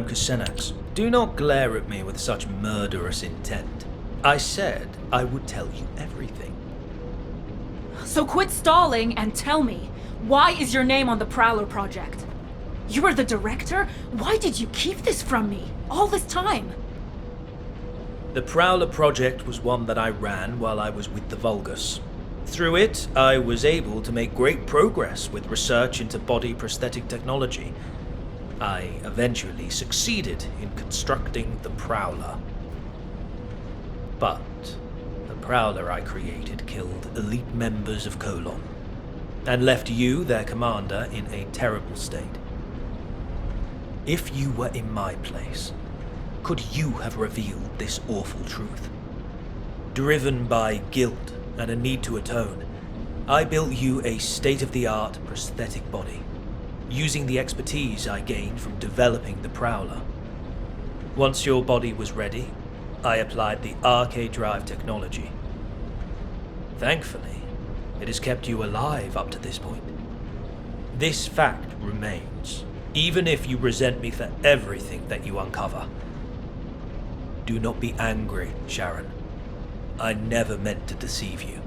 I'm Kusenax. Do not glare at me with such murderous intent. I said I would tell you everything. So quit stalling and tell me, why is your name on the Prowler project? You are the director? Why did you keep this from me all this time? The Prowler project was one that I ran while I was with the Vulgus. Through it, I was able to make great progress with research into body prosthetic technology. I eventually succeeded in constructing the Prowler. But the Prowler I created killed elite members of Colon, and left you, their commander, in a terrible state. If you were in my place, could you have revealed this awful truth? Driven by guilt and a need to atone, I built you a state-of-the-art prosthetic body, using the expertise I gained from developing the Prowler. Once your body was ready, I applied the arcade drive technology. Thankfully, it has kept you alive up to this point. This fact remains, even if you resent me for everything that you uncover. Do not be angry, Sharen. I never meant to deceive you.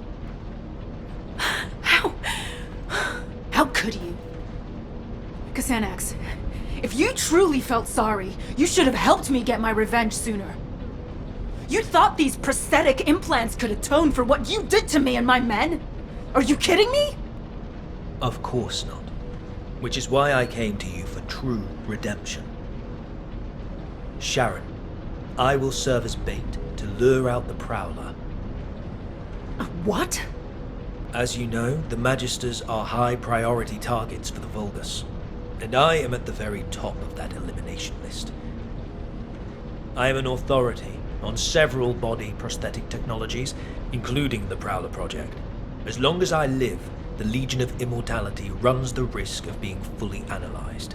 How could you? Kusenax, if you truly felt sorry, you should have helped me get my revenge sooner. You thought these prosthetic implants could atone for what you did to me and my men? Are you kidding me? Of course not. Which is why I came to you for true redemption. Sharen, I will serve as bait to lure out the Prowler. What? As you know, the Magisters are high priority targets for the Vulgus, and I am at the very top of that elimination list. I am an authority on several body prosthetic technologies, including the Prowler project. As long as I live, the Legion of Immortality runs the risk of being fully analyzed.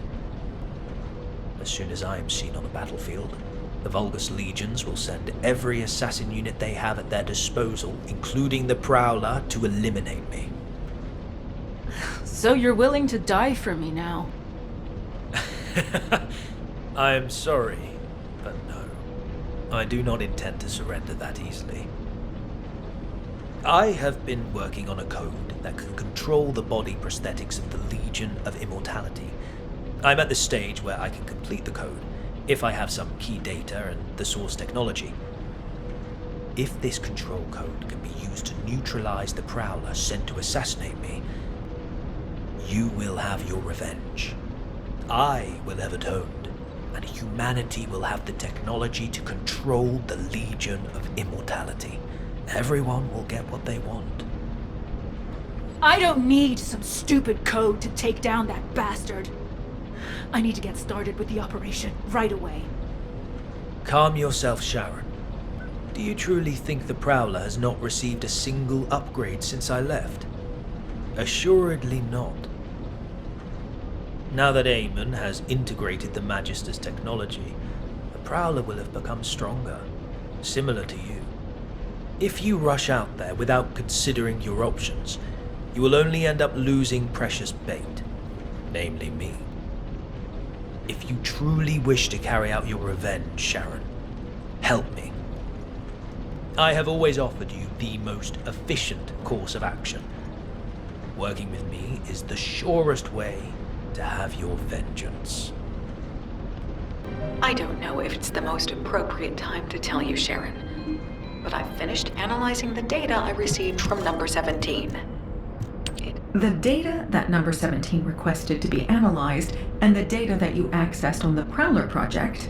As soon as I am seen on the battlefield, the Vulgus legions will send every assassin unit they have at their disposal, including the Prowler, to eliminate me. So you're willing to die for me now? I am sorry, but no. I do not intend to surrender that easily. I have been working on a code that can control the body prosthetics of the Legion of Immortality. I'm at the stage where I can complete the code, if I have some key data and the source technology. If this control code can be used to neutralize the Prowler sent to assassinate me, you will have your revenge. I will have atoned, and humanity will have the technology to control the Legion of Immortality. Everyone will get what they want. I don't need some stupid code to take down that bastard. I need to get started with the operation right away. Calm yourself, Sharen. Do you truly think the Prowler has not received a single upgrade since I left? Assuredly not. Now that Eamon has integrated the Magister's technology, the Prowler will have become stronger, similar to you. If you rush out there without considering your options, you will only end up losing precious bait, namely me. If you truly wish to carry out your revenge, Sharen, help me. I have always offered you the most efficient course of action. Working with me is the surest way to have your vengeance. I don't know if it's the most appropriate time to tell you, Sharen, but I've finished analyzing the data I received from number 17. The data that number 17 requested to be analyzed and the data that you accessed on the Prowler project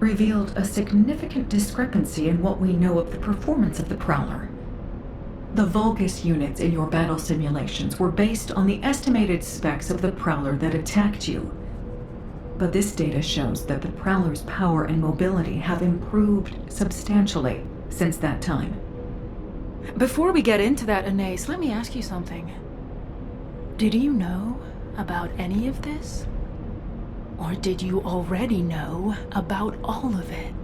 revealed a significant discrepancy in what we know of the performance of the Prowler. The Vulgus units in your battle simulations were based on the estimated specs of the Prowler that attacked you. But this data shows that the Prowler's power and mobility have improved substantially since that time. Before we get into that, Anais, let me ask you something. Did you know about any of this? Or did you already know about all of it?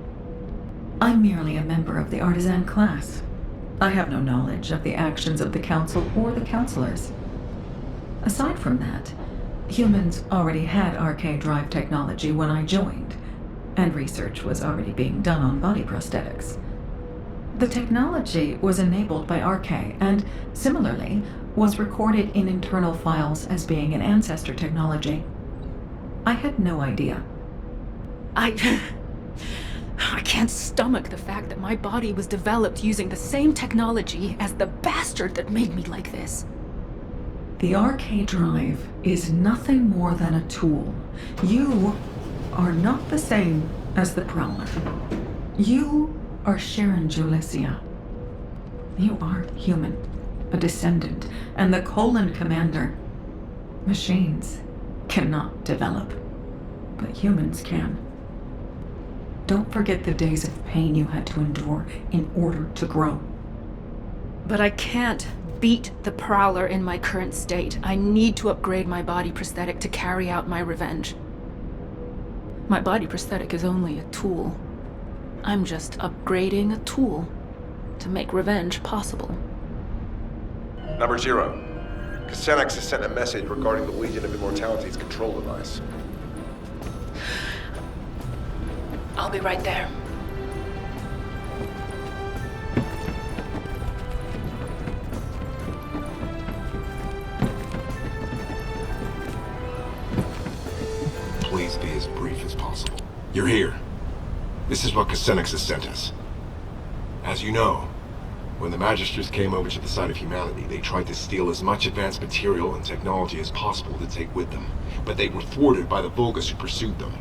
I'm merely a member of the artisan class. I have no knowledge of the actions of the Council or the Councilors. Aside from that, humans already had arcade drive technology when I joined, and research was already being done on body prosthetics. The technology was enabled by RK and, similarly, was recorded in internal files as being an ancestor technology. I had no idea. I can't stomach the fact that my body was developed using the same technology as the bastard that made me like this. The RK drive is nothing more than a tool. You are not the same as the prowler. You are Sharen Julicia. You are human, a descendant, and the colon commander. Machines cannot develop, but humans can. Don't forget the days of pain you had to endure in order to grow. But I can't beat the Prowler in my current state. I need to upgrade my body prosthetic to carry out my revenge. My body prosthetic is only a tool. I'm just upgrading a tool to make revenge possible. Number 0. Casenex has sent a message regarding the Legion of Immortality's control device. I'll be right there. Please be as brief as possible. You're here. This is what Casenex has sent us. As you know, when the Magisters came over to the side of humanity, they tried to steal as much advanced material and technology as possible to take with them, but they were thwarted by the vulgus who pursued them.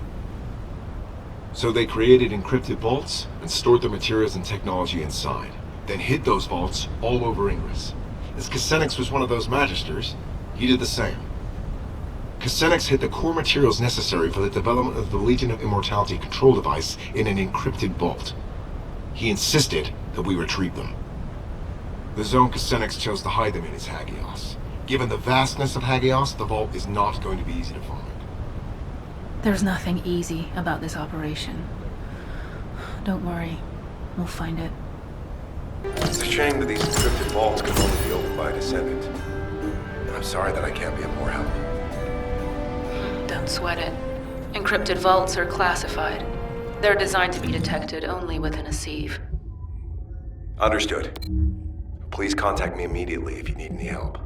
So they created encrypted vaults and stored their materials and technology inside, then hid those vaults all over Ingress. As Casenex was one of those Magisters, he did the same. Casenex hid the core materials necessary for the development of the Legion of Immortality control device in an encrypted vault. He insisted that we retrieve them. The zone Casenex chose to hide them in is Hagios. Given the vastness of Hagios, the vault is not going to be easy to find. There's nothing easy about this operation. Don't worry, we'll find it. It's a shame that these encrypted vaults can only be opened by a Descendant. I'm sorry that I can't be of more help. Don't sweat it. Encrypted vaults are classified. They're designed to be detected only within a sieve. Understood. Please contact me immediately if you need any help.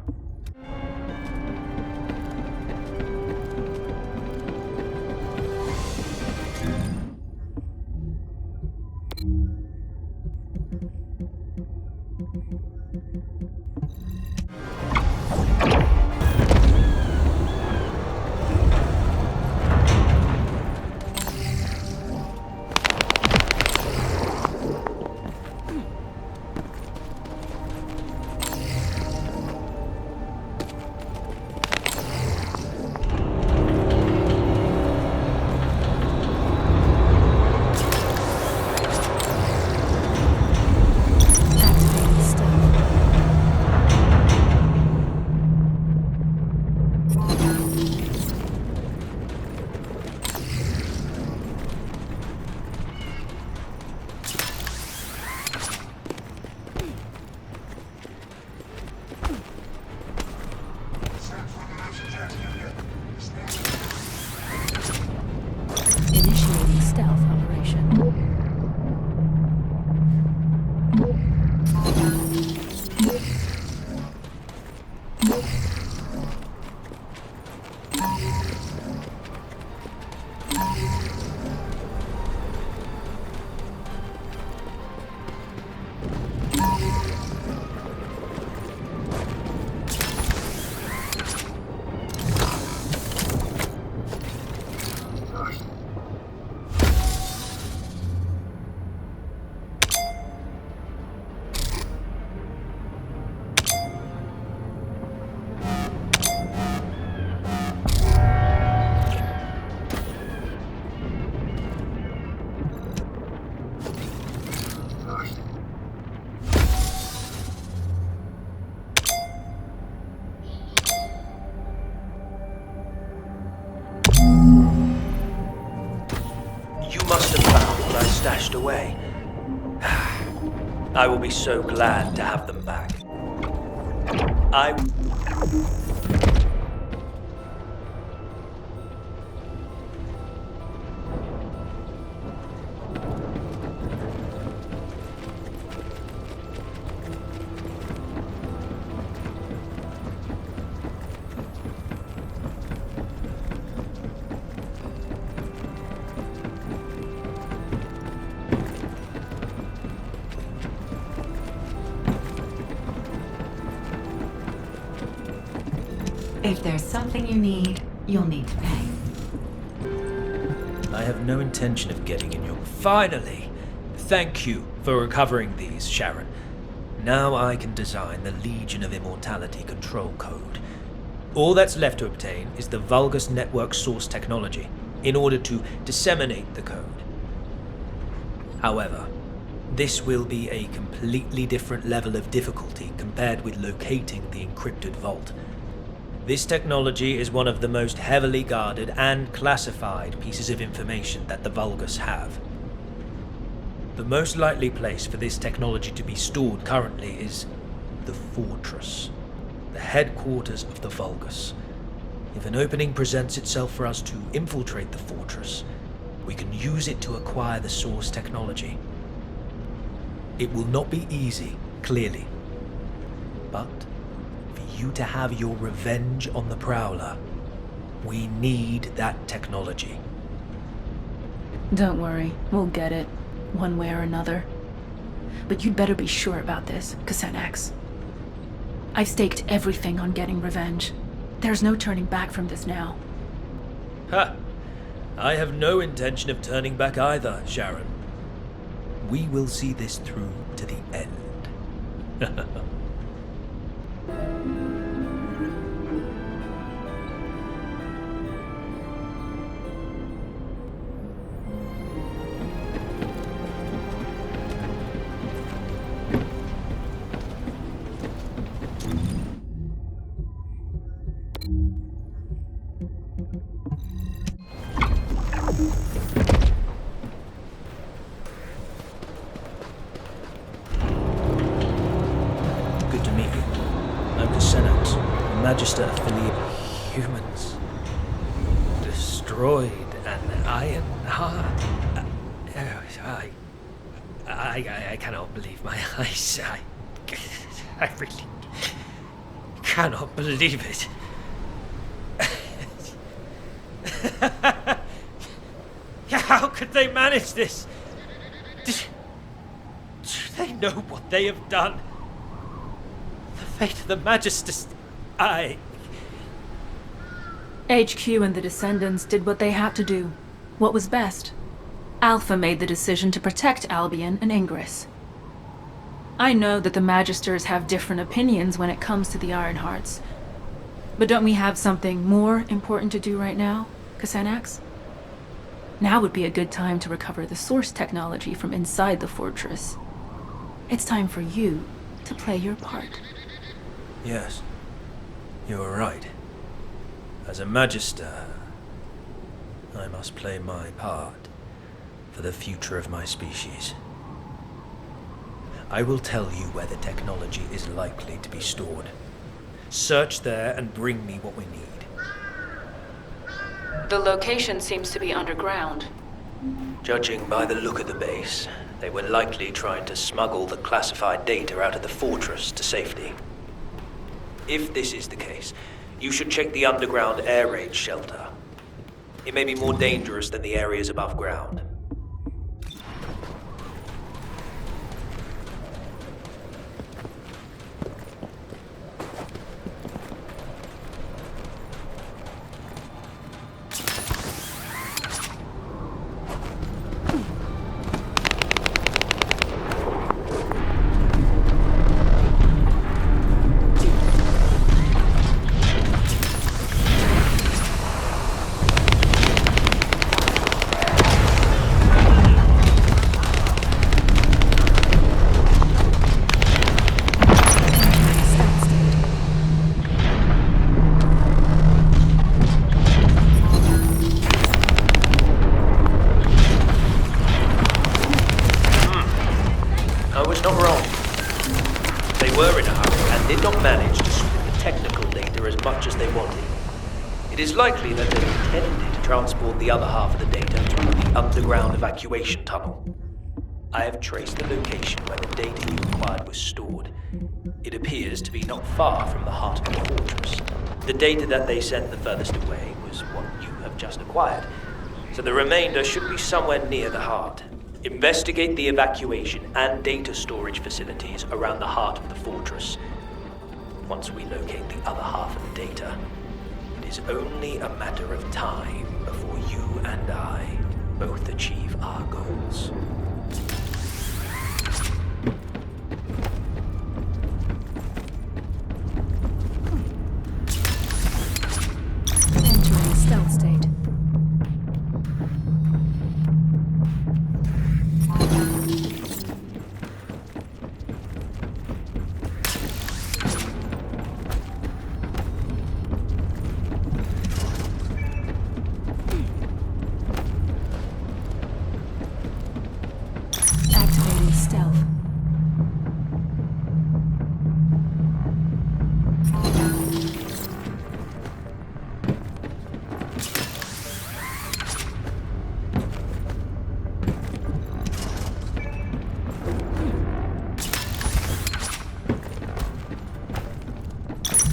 Initiating stealth operation. Must have found what I stashed away. I will be so glad to have them back. If there's something you need, you'll need to pay. I have no intention of getting in your... Finally! Thank you for recovering these, Sharen. Now I can design the Legion of Immortality control code. All that's left to obtain is the vulgus network source technology in order to disseminate the code. However, this will be a completely different level of difficulty compared with locating the encrypted vault. This technology is one of the most heavily guarded and classified pieces of information that the vulgus have. The most likely place for this technology to be stored currently is the Fortress, the headquarters of the vulgus. If an opening presents itself for us to infiltrate the Fortress, we can use it to acquire the source technology. It will not be easy, clearly, but for you to have your revenge on the Prowler, we need that technology. Don't worry, we'll get it, one way or another. But you'd better be sure about this, Descendant. I've staked everything on getting revenge. There's no turning back from this now. Ha! I have no intention of turning back either, Sharen. We will see this through to the end. Good to meet you. I'm Descendant, a Magister affiliate. Humans destroyed an iron heart. I cannot believe my eyes. I really cannot believe it. How could they manage this? Do they know what they have done? The fate of the Magisters. HQ and the Descendants did what they had to do. What was best. Alpha made the decision to protect Albion and Ingress. I know that the Magisters have different opinions when it comes to the Ironhearts. But don't we have something more important to do right now, Descendant? Now would be a good time to recover the source technology from inside the fortress. It's time for you to play your part. Yes, you are right. As a Magister, I must play my part for the future of my species. I will tell you where the technology is likely to be stored. Search there and bring me what we need. The location seems to be underground. Judging by the look of the base, they were likely trying to smuggle the classified data out of the fortress to safety. If this is the case, you should check the underground air raid shelter. It may be more dangerous than the areas above ground. It is likely that they intended to transport the other half of the data through the underground evacuation tunnel. I have traced the location where the data you acquired was stored. It appears to be not far from the heart of the fortress. The data that they sent the furthest away was what you have just acquired, so the remainder should be somewhere near the heart. Investigate the evacuation and data storage facilities around the heart of the fortress. Once we locate the other half of the data, it is only a matter of time before you and I both achieve our goals. Entering stealth state. Activating stealth.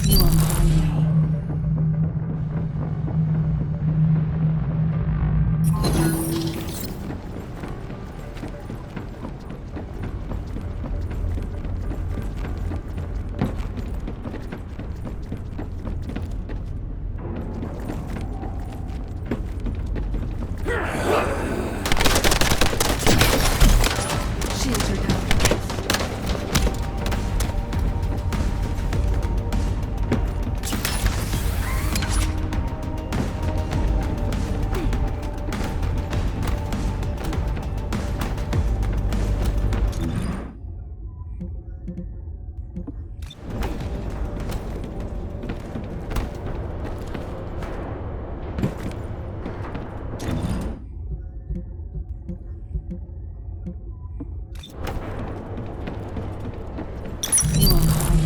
You are my shields are down. You are my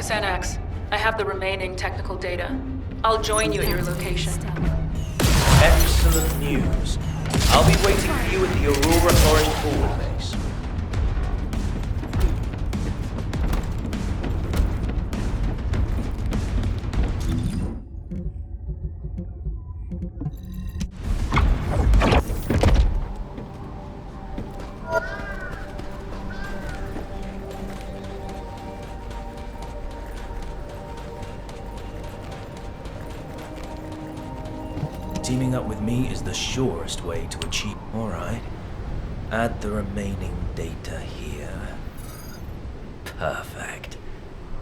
Xanax, I have the remaining technical data. I'll join you at your location. Excellent news. I'll be waiting for you at the Aurora Forest forward base. Teaming up with me is the surest way to achieve. Alright. Add the remaining data here. Perfect.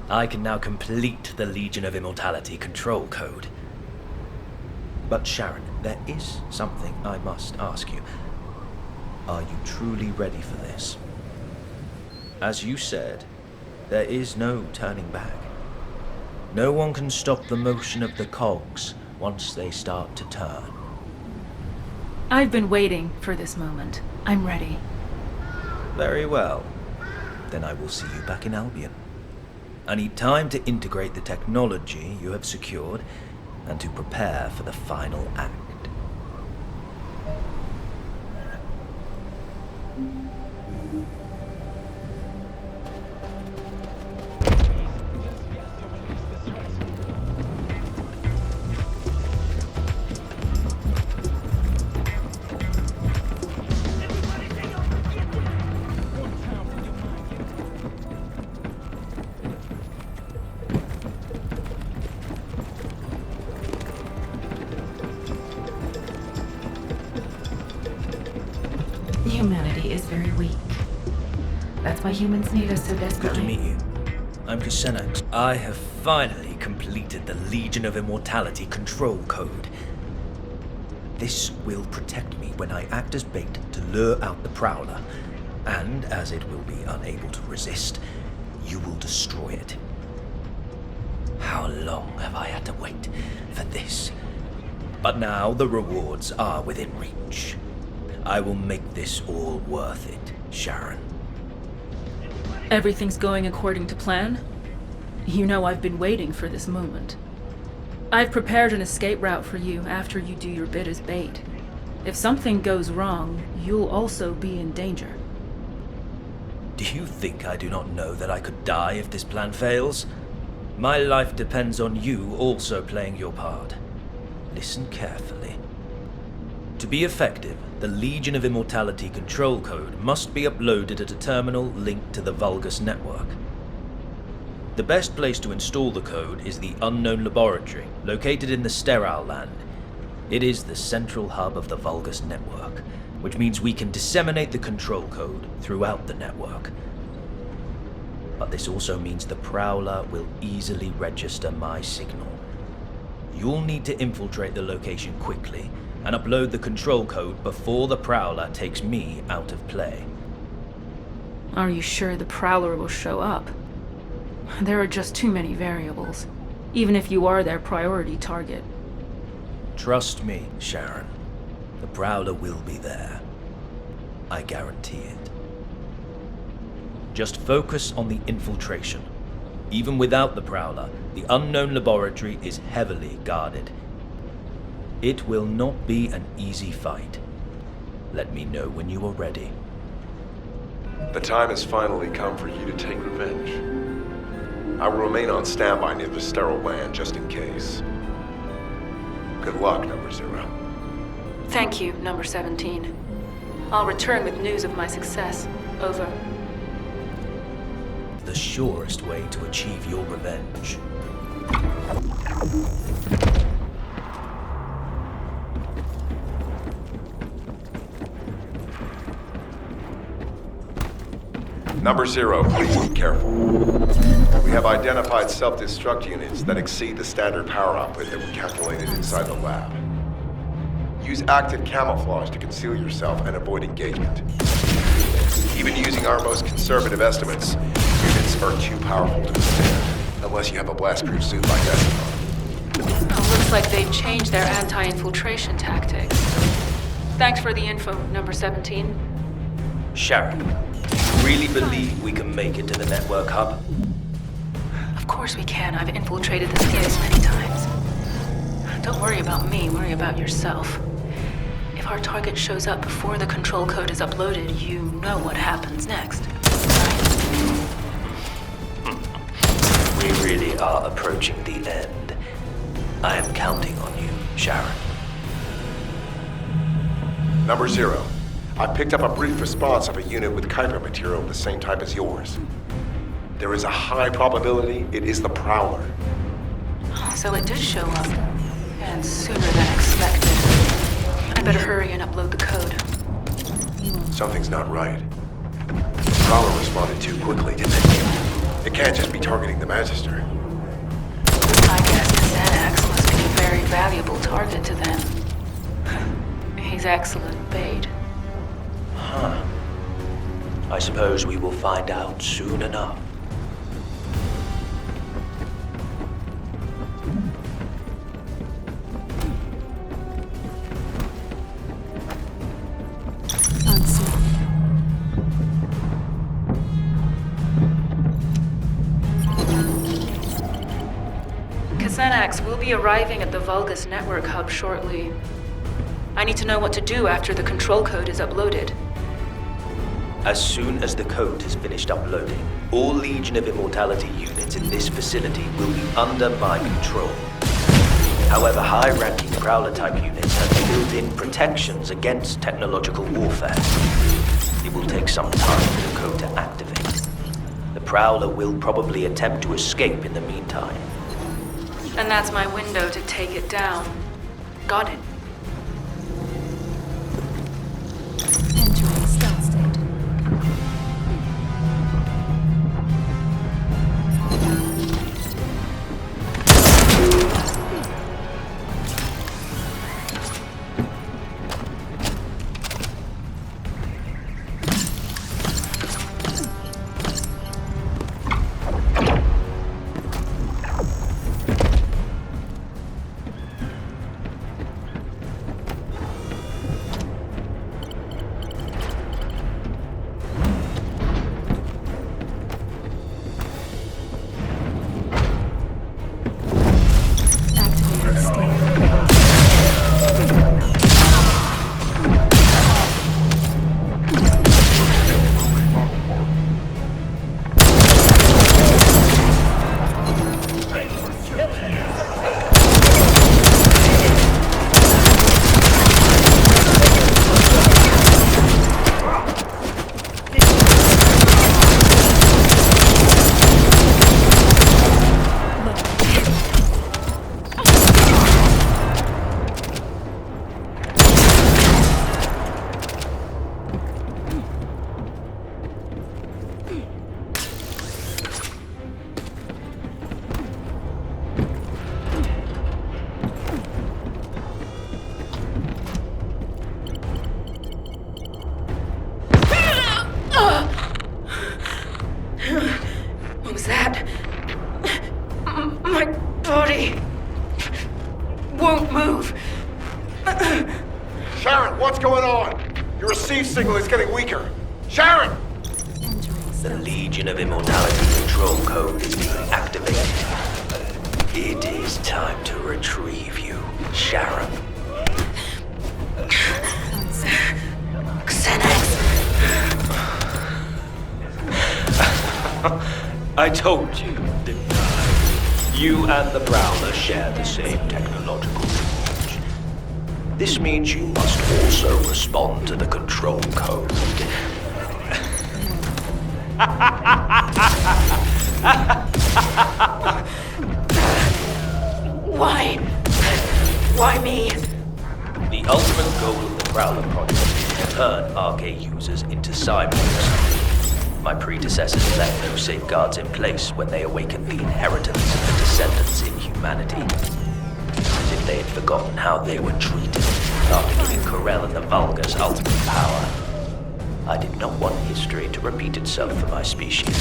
I can now complete the Legion of Immortality control code. But Sharen, there is something I must ask you. Are you truly ready for this? As you said, there is no turning back. No one can stop the motion of the cogs once they start to turn. I've been waiting for this moment. I'm ready. Very well. Then I will see you back in Albion. I need time to integrate the technology you have secured and to prepare for the final act. Humanity is very weak. That's why humans need us so Good desperately. to meet you. I'm Descendant. I have finally completed the Legion of Immortality control code. This will protect me when I act as bait to lure out the prowler. And as it will be unable to resist, you will destroy it. How long have I had to wait for this? But now the rewards are within reach. I will make this all worth it, Sharen. Everything's going according to plan? You know I've been waiting for this moment. I've prepared an escape route for you after you do your bit as bait. If something goes wrong, you'll also be in danger. Do you think I do not know that I could die if this plan fails? My life depends on you also playing your part. Listen carefully. To be effective, the Legion of Immortality control code must be uploaded at a terminal linked to the vulgus network. The best place to install the code is the Unknown Laboratory, located in the Sterile Land. It is the central hub of the vulgus network, which means we can disseminate the control code throughout the network. But this also means the prowler will easily register my signal. You'll need to infiltrate the location quickly and upload the control code before the prowler takes me out of play. Are you sure the prowler will show up? There are just too many variables, even if you are their priority target. Trust me, Sharen. The prowler will be there. I guarantee it. Just focus on the infiltration. Even without the prowler, the Unknown Laboratory is heavily guarded. It will not be an easy fight. Let me know when you are ready. The time has finally come for you to take revenge. I will remain on standby near the Sterile Land just in case. Good luck, Number 0. Thank you, Number 17. I'll return with news of my success. Over. The surest way to achieve your revenge. Number 0, please be careful. We have identified self-destruct units that exceed the standard power output that we calculated inside the lab. Use active camouflage to conceal yourself and avoid engagement. Even using our most conservative estimates, units are too powerful to withstand, unless you have a blast-proof suit like Descendant. Looks like they've changed their anti-infiltration tactics. Thanks for the info, Number 17. Sharen, you really believe we can make it to the network hub? Of course we can. I've infiltrated this place many times. Don't worry about me, worry about yourself. If our target shows up before the control code is uploaded, you know what happens next. We really are approaching the end. I am counting on you, Sharen. Number 0, I picked up a brief response of a unit with Kuiper material of the same type as yours. There is a high probability it is the Prowler. So it did show up, and sooner than expected. I better hurry and upload the code. Something's not right. The Prowler responded too quickly, didn't it? It can't just be targeting the Magister. I guess Xanax must be a very valuable target to them. He's excellent bait. Huh. I suppose we will find out soon enough. Xanax will be arriving at the vulgus network hub shortly. I need to know what to do after the control code is uploaded. As soon as the code has finished uploading, all Legion of Immortality units in this facility will be under my control. However, high-ranking Prowler-type units have built-in protections against technological warfare. It will take some time for the code to activate. The Prowler will probably attempt to escape in the meantime. And that's my window to take it down. Got it. Entering stealth state. signal is getting weaker. Sharen! The Legion of Immortality control code is being activated. It is time to retrieve you, Sharen. Xanax! I told you, didn't I? You and the Prowler share the same technological lineage. This means you must also respond to the control code. Why? Why me? The ultimate goal of the Prowler project is to turn RK users into cyborgs. My predecessors left no safeguards in place when they awakened the inheritance of the Descendants in humanity. As if they had forgotten how they were treated after giving Corel and the vulgus ultimate power. I did not want history to repeat itself for my species.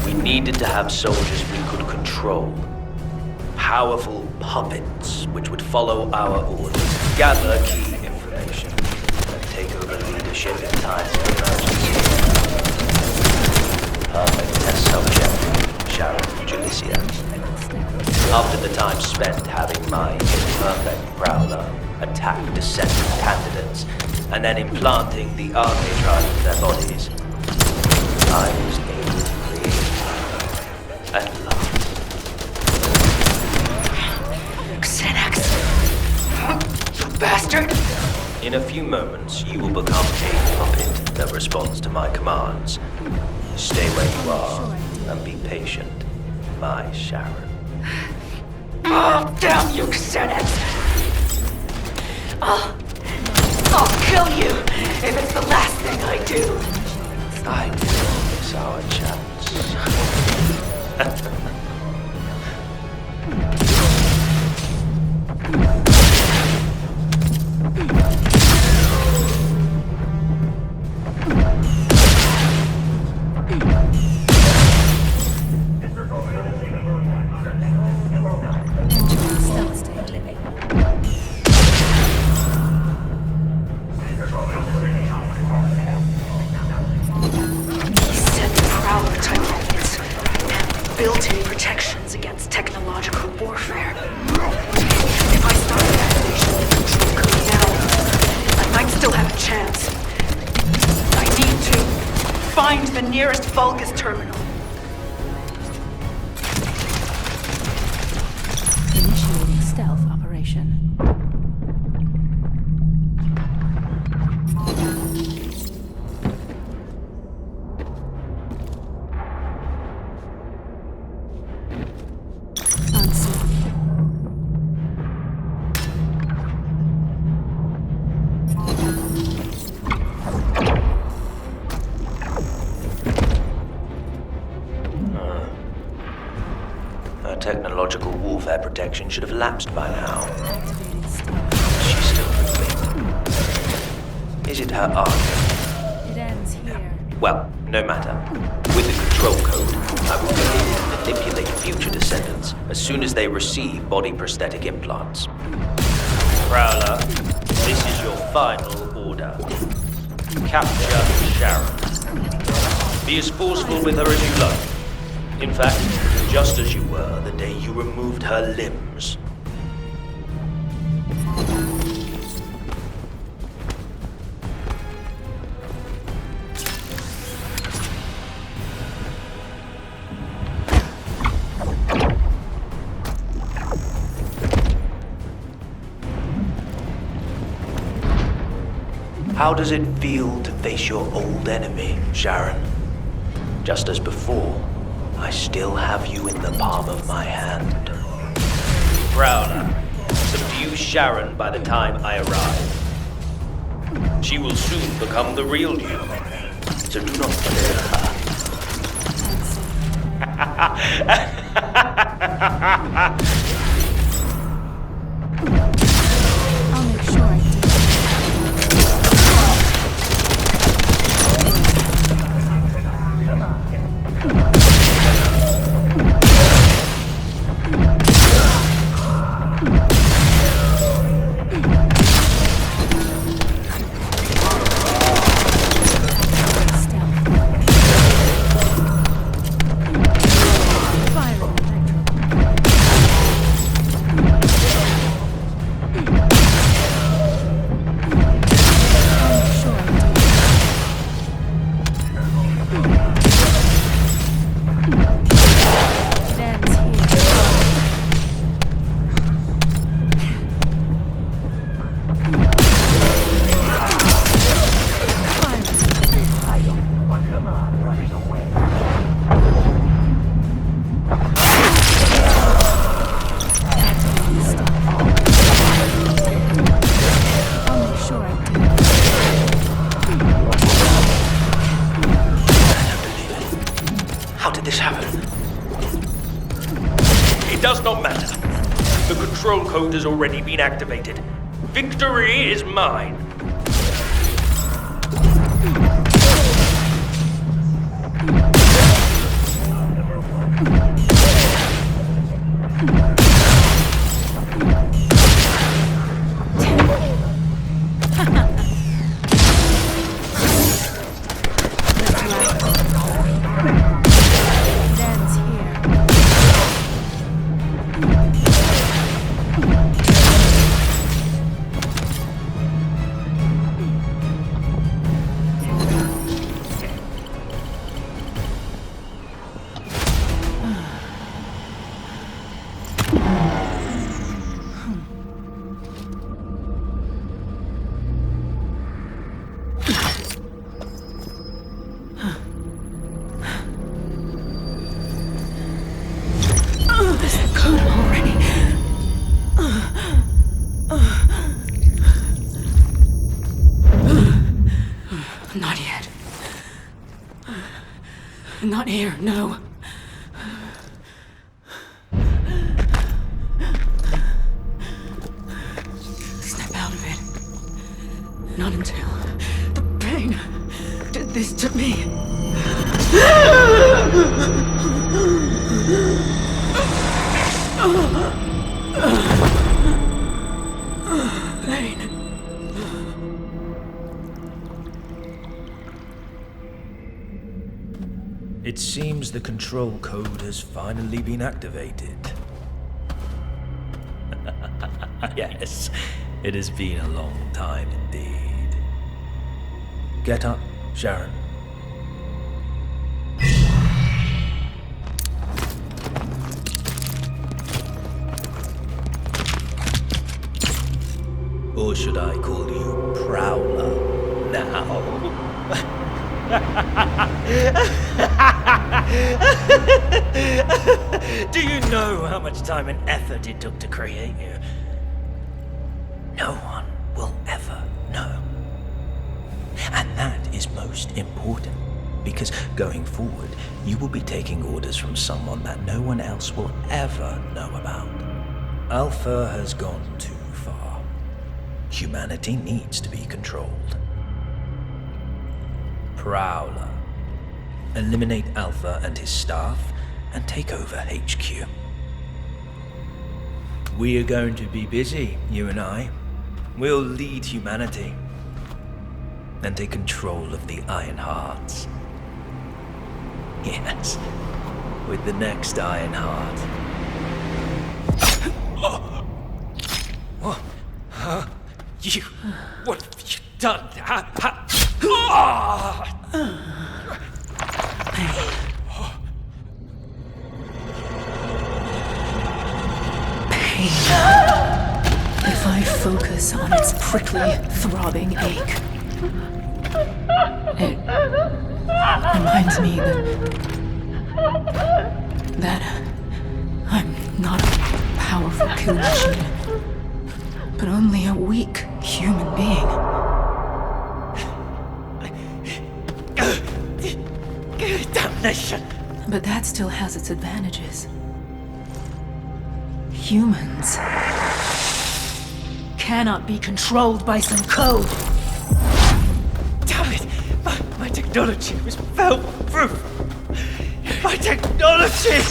We needed to have soldiers we could control. Powerful puppets which would follow our orders, gather key information, and take over leadership in times of emergency. Perfect test subject, Sharen Julicia. After the time spent having my imperfect Prowler attack Descendant candidates, and then implanting the archetype in their bodies, I was able to create at last. Xanax! You bastard! In a few moments, you will become a puppet that responds to my commands. Stay where you are and be patient, my Sharen. Oh, damn you, Xanax! I'll kill you if it's the last thing I do. I will miss our chance. Built-in protections against technological warfare. If I start the activation of the control code now, I might still have a chance. I need to find the nearest vulgus terminal. Initiating stealth operation. Technological warfare protection should have lapsed by now. She's still moving. Is it her arc? It ends here. Well, no matter. With the control code, I will be able to manipulate future descendants as soon as they receive body prosthetic implants. Prowler, this is your final order. Capture Sharen. Be as forceful with her as you like. In fact, just as you were the day you removed her limbs. How does it feel to face your old enemy, Sharen? Just as before, I still have you in the palm of my hand. Prowler, subdue Sharen by the time I arrive. She will soon become the real you, so do not fear her. I'll make sure I do. this happen? It does not matter. The control code has already been activated. Victory is mine. Not yet. Not here, no. Snap out of it. Not until the pain did this to me. Pain. It seems the control code has finally been activated. Yes, it has been a long time indeed. Get up, Sharen. Or should I call you Prowler now? Do you know how much time and effort it took to create you? No one will ever know. And that is most important, because going forward, you will be taking orders from someone that no one else will ever know about. Alpha has gone too far. Humanity needs to be controlled. Prowler. Eliminate Alpha and his staff and take over HQ. We are going to be busy, you and I. We'll lead humanity and take control of the Iron Hearts. Yes, with the next Iron Heart. What? Huh? You... What have you done? If I focus on its prickly, throbbing ache, it reminds me that I'm not a powerful kill machine, but only a weak human being. Damnation! But that still has its advantages. Humans cannot be controlled by some code. Damn it! My technology was fail-proof! My technology!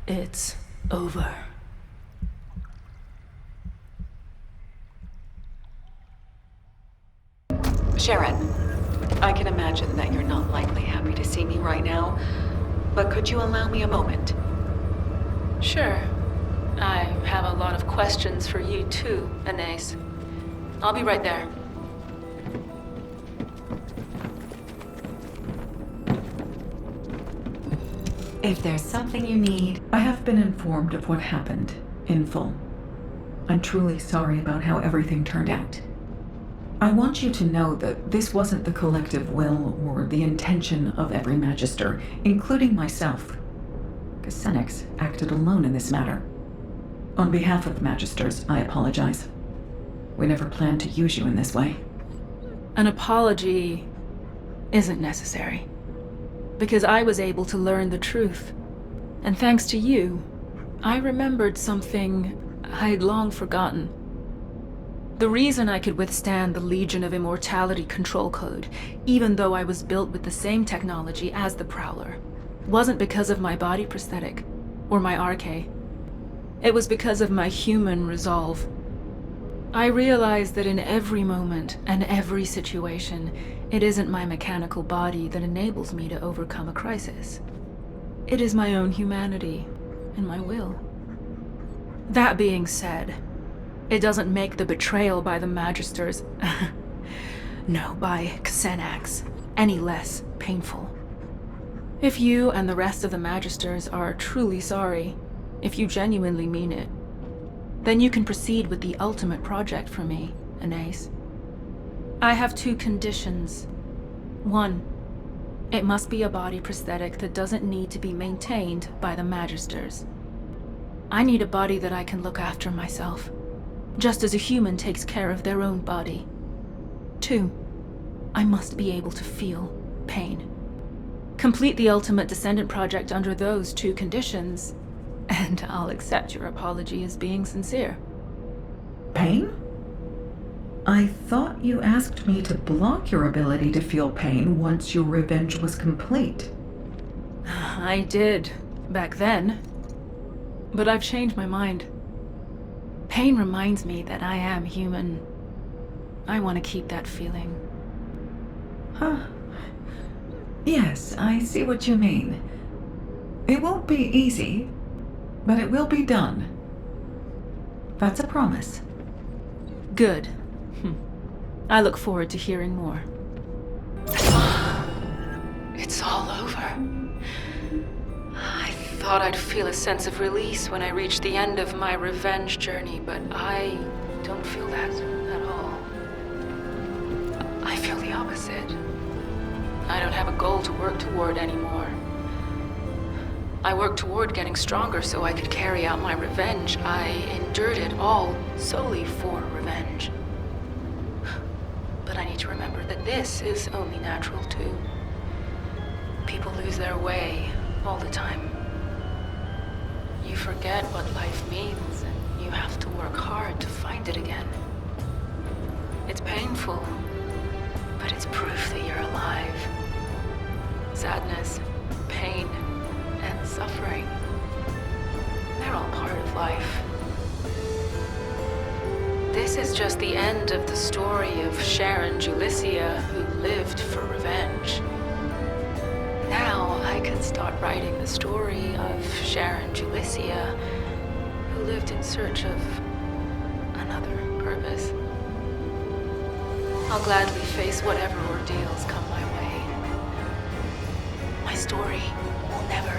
It's over. Sharen, I can imagine that you're not likely happy to see me right now, but could you allow me a moment? Sure. I have a lot of questions for you too, Anais. I'll be right there. If there's something you need, I have been informed of what happened, in full. I'm truly sorry about how everything turned out. I want you to know that this wasn't the collective will or the intention of every Magister, including myself. Casenix acted alone in this matter. On behalf of the Magisters, I apologize. We never planned to use you in this way. An apology isn't necessary, because I was able to learn the truth. And thanks to you, I remembered something I'd long forgotten. The reason I could withstand the Legion of Immortality control code, even though I was built with the same technology as the Prowler, wasn't because of my body prosthetic, or my arche. It was because of my human resolve. I realized that in every moment and every situation, it isn't my mechanical body that enables me to overcome a crisis. It is my own humanity and my will. That being said, it doesn't make the betrayal by the Magisters, no, by Casenix, any less painful. If you and the rest of the Magisters are truly sorry, if you genuinely mean it, then you can proceed with the ultimate project for me, Anais. I have 2 conditions. 1, it must be a body prosthetic that doesn't need to be maintained by the Magisters. I need a body that I can look after myself, just as a human takes care of their own body. 2, I must be able to feel pain. Complete the ultimate Descendant project under those 2 conditions, and I'll accept your apology as being sincere. Pain? I thought you asked me to block your ability to feel pain once your revenge was complete. I did, back then. But I've changed my mind. Pain reminds me that I am human. I want to keep that feeling. Huh. Yes, I see what you mean. It won't be easy, but it will be done. That's a promise. Good. I look forward to hearing more. It's all over. I thought I'd feel a sense of release when I reached the end of my revenge journey, but I don't feel that at all. I feel the opposite. I don't have a goal to work toward anymore. I worked toward getting stronger so I could carry out my revenge. I endured it all solely for revenge. But I need to remember that this is only natural too. People lose their way all the time. You forget what life means, and you have to work hard to find it again. It's painful, but it's proof that you're alive. Sadness, pain, and suffering, they're all part of life. This is just the end of the story of Sharen Julicia, who lived for revenge. Now I can start writing the story of Sharen Julicia, who lived in search of another purpose. I'll gladly face whatever ordeals come my way. My story will never